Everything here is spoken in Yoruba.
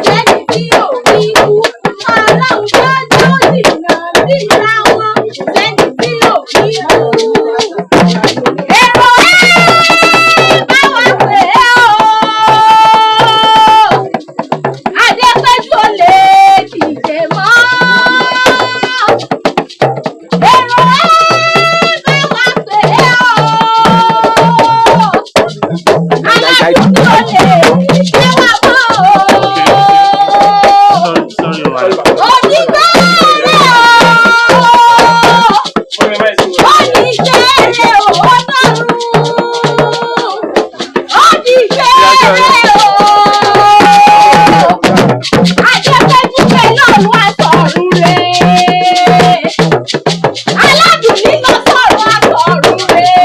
Sẹ́ni tí ò ní kú, ọlọ́run jẹ́jọ́ jìnnà síra wọn. Sẹ́ni tí ò ní kú. Èrò bá wa pè é o. Adépẹ́jú ò lè dìde mọ́. Èrò bá wa pè é o. Alábùkún ò lè gbé wa mọ́ o. Onígbẹ́rẹ́ o. Onígbẹ́rẹ́ o ọlọ́run. Onígbẹ́rẹ́ o. Adépẹ́jú pé lọ́run àtọ̀run rẹ̀. Aládùn nínú sọ̀rọ̀ àtọ̀run rẹ̀.